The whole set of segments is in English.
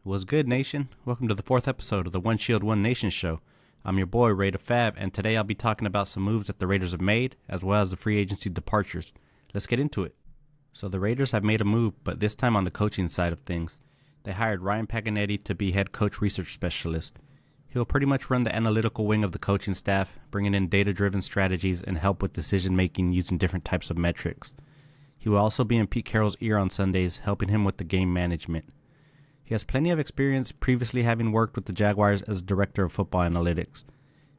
What's good, nation? Welcome to the fourth episode of the One Shield, One Nation show. I'm your boy, Ray the Fab, and today I'll be talking about some moves that the Raiders have made, as well as the free agency departures. Let's get into it. So the Raiders have made a move, but this time on the coaching side of things. They hired Ryan Paganetti to be head coach research specialist. He'll pretty much run the analytical wing of the coaching staff, bringing in data-driven strategies and help with decision-making using different types of metrics. He will also be in Pete Carroll's ear on Sundays, helping him with the game management. He has plenty of experience, previously having worked with the Jaguars as director of football analytics.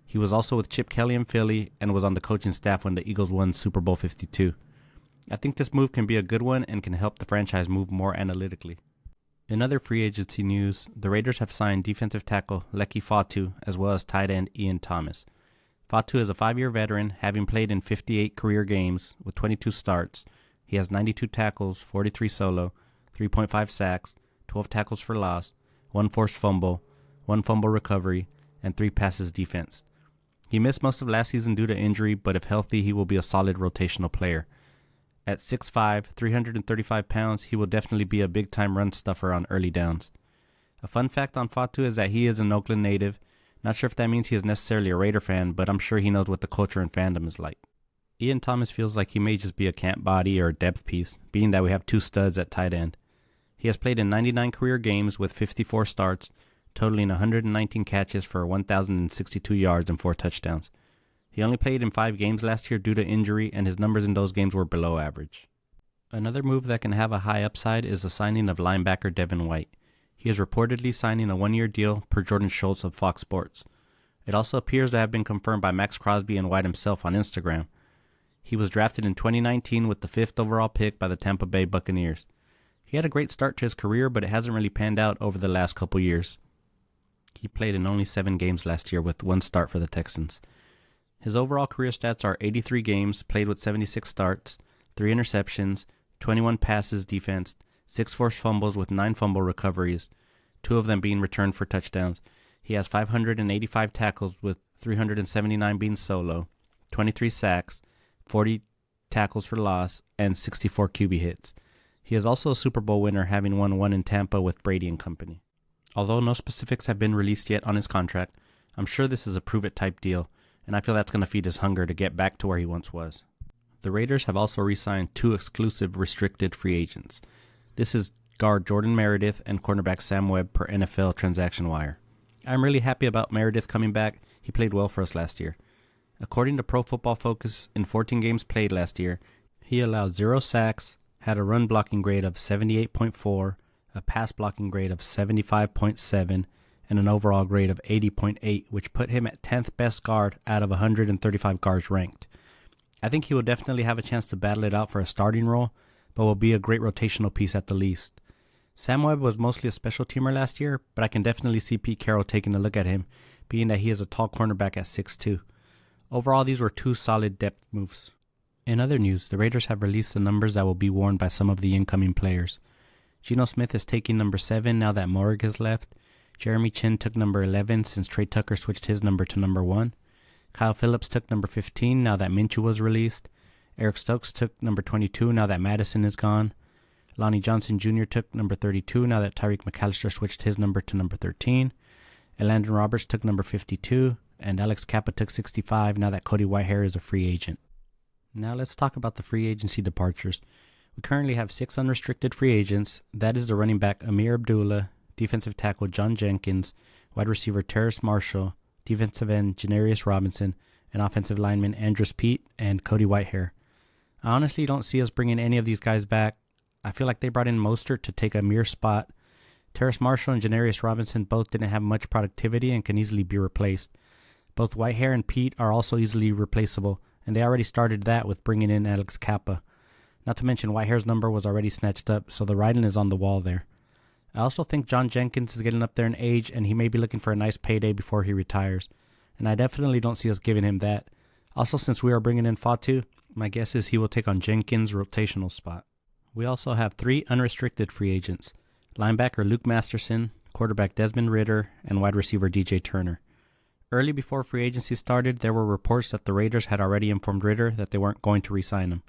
He was also with Chip Kelly in Philly and was on the coaching staff when the Eagles won Super Bowl 52. I think this move can be a good one and can help the franchise move more analytically. In other free agency news, the Raiders have signed defensive tackle Leki Fotu as well as tight end Ian Thomas. Fotu is a 5-year veteran, having played in 58 career games with 22 starts. He has 92 tackles, 43 solo, 3.5 sacks, 12 tackles for loss, 1 forced fumble, 1 fumble recovery, and 3 passes defensed. He missed most of last season due to injury, but if healthy, he will be a solid rotational player. At 6'5", 335 pounds, he will definitely be a big-time run stuffer on early downs. A fun fact on Fotu is that he is an Oakland native. Not sure if that means he is necessarily a Raider fan, but I'm sure he knows what the culture and fandom is like. Ian Thomas feels like he may just be a camp body or a depth piece, being that we have 2 studs at tight end. He has played in 99 career games with 54 starts, totaling 119 catches for 1,062 yards and 4 touchdowns. He only played in 5 games last year due to injury, and his numbers in those games were below average. Another move that can have a high upside is the signing of linebacker Devin White. He is reportedly signing a 1-year deal per Jordan Schultz of Fox Sports. It also appears to have been confirmed by Max Crosby and White himself on Instagram. He was drafted in 2019 with the 5th overall pick by the Tampa Bay Buccaneers. He had a great start to his career, but it hasn't really panned out over the last couple years. He played in only 7 games last year with 1 start for the Texans. His overall career stats are 83 games, played with 76 starts, 3 interceptions, 21 passes defensed, 6 forced fumbles with 9 fumble recoveries, 2 of them being returned for touchdowns. He has 585 tackles with 379 being solo, 23 sacks, 40 tackles for loss, and 64 QB hits. He is also a Super Bowl winner, having won 1 in Tampa with Brady and company. Although no specifics have been released yet on his contract, I'm sure this is a prove-it type deal, and I feel that's going to feed his hunger to get back to where he once was. The Raiders have also re-signed 2 exclusive restricted free agents. This is guard Jordan Meredith and cornerback Sam Webb per NFL Transaction Wire. I'm really happy about Meredith coming back. He played well for us last year. According to Pro Football Focus, in 14 games played last year, he allowed 0 sacks, had a run blocking grade of 78.4, a pass blocking grade of 75.7, and an overall grade of 80.8, which put him at 10th best guard out of 135 guards ranked. I think he will definitely have a chance to battle it out for a starting role, but will be a great rotational piece at the least. Sam Webb was mostly a special teamer last year, but I can definitely see Pete Carroll taking a look at him, being that he is a tall cornerback at 6'2". Overall, these were 2 solid depth moves. In other news, the Raiders have released the numbers that will be worn by some of the incoming players. Geno Smith is taking number 7 now that Moehrig has left. Jeremy Chinn took number 11 since Trey Tucker switched his number to number 1. Kyle Phillips took number 15 now that Minshew was released. Eric Stokes took number 22 now that Madison is gone. Lonnie Johnson Jr. took number 32 now that Tyreek McAllister switched his number to number 13. Elandon Roberts took number 52. And Alex Kappa took 65 now that Cody Whitehair is a free agent. Now let's talk about the free agency departures. We currently have 6 unrestricted free agents. That is the running back Amir Abdullah, defensive tackle John Jenkins, wide receiver Terrace Marshall, defensive end Janarius Robinson, and offensive lineman Andrus Peat and Cody Whitehair. I honestly don't see us bringing any of these guys back. I feel like they brought in Mostert to take Amir's spot. Terrace Marshall and Janarius Robinson both didn't have much productivity and can easily be replaced. Both Whitehair and Pete are also easily replaceable, and they already started that with bringing in Alex Kappa. Not to mention Whitehair's number was already snatched up, so the writing is on the wall there. I also think John Jenkins is getting up there in age, and he may be looking for a nice payday before he retires, and I definitely don't see us giving him that. Also, since we are bringing in Fotu, my guess is he will take on Jenkins' rotational spot. We also have 3 unrestricted free agents: linebacker Luke Masterson, quarterback Desmond Ridder, and wide receiver DJ Turner. Early before free agency started, there were reports that the Raiders had already informed Ridder that they weren't going to re-sign him.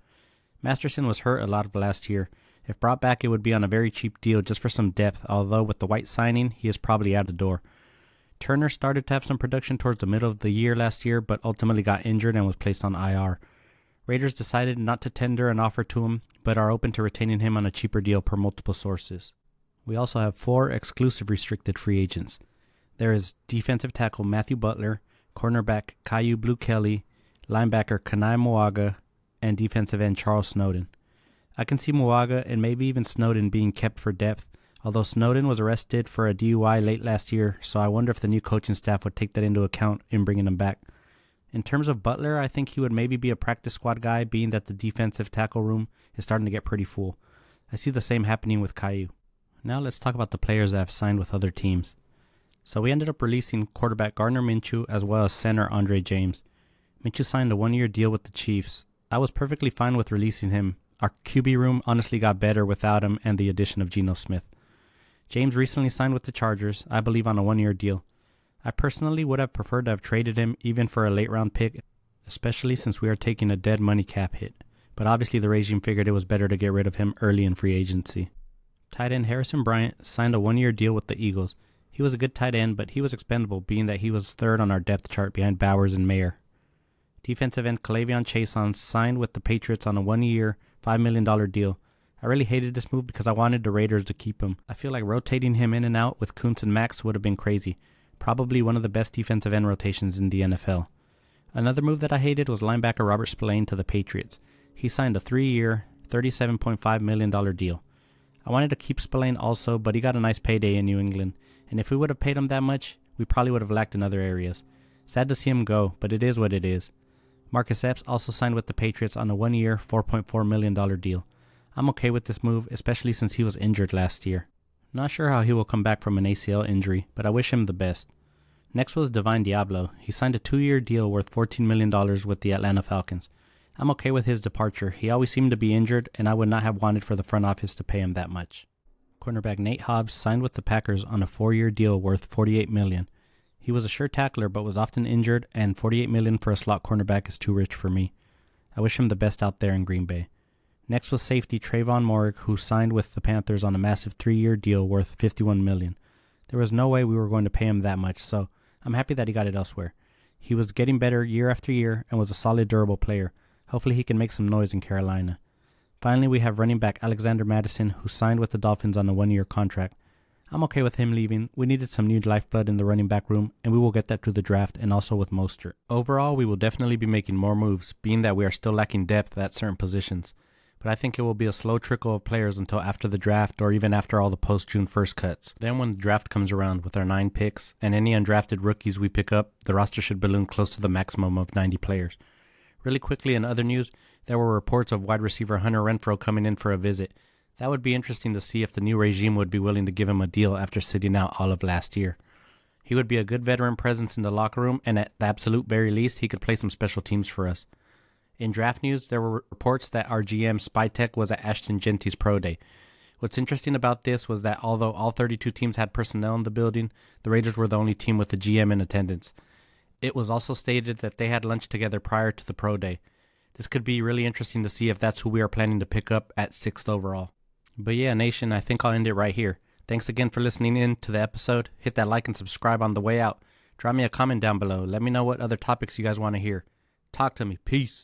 Masterson was hurt a lot of last year, If brought back, it would be on a very cheap deal just for some depth, although with the White signing, he is probably out the door. Turner started to have some production towards the middle of the year last year, but ultimately got injured and was placed on IR. Raiders decided not to tender an offer to him, but are open to retaining him on a cheaper deal per multiple sources. We also have 4 exclusive restricted free agents. There is defensive tackle Matthew Butler, cornerback Caillou Blue Kelly, linebacker Kanai Moaga, and defensive end Charles Snowden. I can see Moaga and maybe even Snowden being kept for depth, although Snowden was arrested for a DUI late last year, so I wonder if the new coaching staff would take that into account in bringing him back. In terms of Butler, I think he would maybe be a practice squad guy, being that the defensive tackle room is starting to get pretty full. I see the same happening with Caillou. Now let's talk about the players that have signed with other teams. So we ended up releasing quarterback Gardner Minshew as well as center Andre James. Minshew signed a 1-year deal with the Chiefs. I was perfectly fine with releasing him. Our QB room honestly got better without him and the addition of Geno Smith. James recently signed with the Chargers, I believe on a 1-year deal. I personally would have preferred to have traded him even for a late round pick, especially since we are taking a dead money cap hit. But obviously the regime figured it was better to get rid of him early in free agency. Tight end Harrison Bryant signed a 1-year deal with the Eagles. He was a good tight end, but he was expendable, being that he was third on our depth chart behind Bowers and Mayer. Defensive end K'Lavon Chaisson signed with the Patriots on a 1-year, $5 million deal. I really hated this move because I wanted the Raiders to keep him. I feel like rotating him in and out with Kuntz and Max would have been crazy. Probably one of the best defensive end rotations in the NFL. Another move that I hated was linebacker Robert Spillane to the Patriots. He signed a 3-year, $37.5 million deal. I wanted to keep Spillane also, but he got a nice payday in New England, and if we would have paid him that much, we probably would have lacked in other areas. Sad to see him go, but it is what it is. Marcus Epps also signed with the Patriots on a 1-year, $4.4 million deal. I'm okay with this move, especially since he was injured last year. Not sure how he will come back from an ACL injury, but I wish him the best. Next was Divine Diablo. He signed a 2-year deal worth $14 million with the Atlanta Falcons. I'm okay with his departure. He always seemed to be injured, and I would not have wanted for the front office to pay him that much. Cornerback Nate Hobbs signed with the Packers on a 4-year deal worth $48 million. He was a sure tackler but was often injured, and $48 million for a slot cornerback is too rich for me. I wish him the best out there in Green Bay. Next was safety Trayvon Moehrig, who signed with the Panthers on a massive 3-year deal worth $51 million. There was no way we were going to pay him that much, so I'm happy that he got it elsewhere. He was getting better year after year and was a solid, durable player. Hopefully he can make some noise in Carolina. Finally, we have running back Alexander Mattison, who signed with the Dolphins on a 1-year contract. I'm okay with him leaving. We needed some new lifeblood in the running back room, and we will get that through the draft and also with Mostert. Overall, we will definitely be making more moves, being that we are still lacking depth at certain positions. But I think it will be a slow trickle of players until after the draft or even after all the post-June 1st cuts. Then when the draft comes around with our 9 picks and any undrafted rookies we pick up, the roster should balloon close to the maximum of 90 players. Really quickly, in other news, there were reports of wide receiver Hunter Renfrow coming in for a visit. That would be interesting to see if the new regime would be willing to give him a deal after sitting out all of last year. He would be a good veteran presence in the locker room, and at the absolute very least, he could play some special teams for us. In draft news, there were reports that our GM Spytech was at Ashton Genty's Pro Day. What's interesting about this was that although all 32 teams had personnel in the building, the Raiders were the only team with the GM in attendance. It was also stated that they had lunch together prior to the Pro Day. This could be really interesting to see if that's who we are planning to pick up at 6th overall. But yeah, Nation, I think I'll end it right here. Thanks again for listening in to the episode. Hit that like and subscribe on the way out. Drop me a comment down below. Let me know what other topics you guys want to hear. Talk to me. Peace.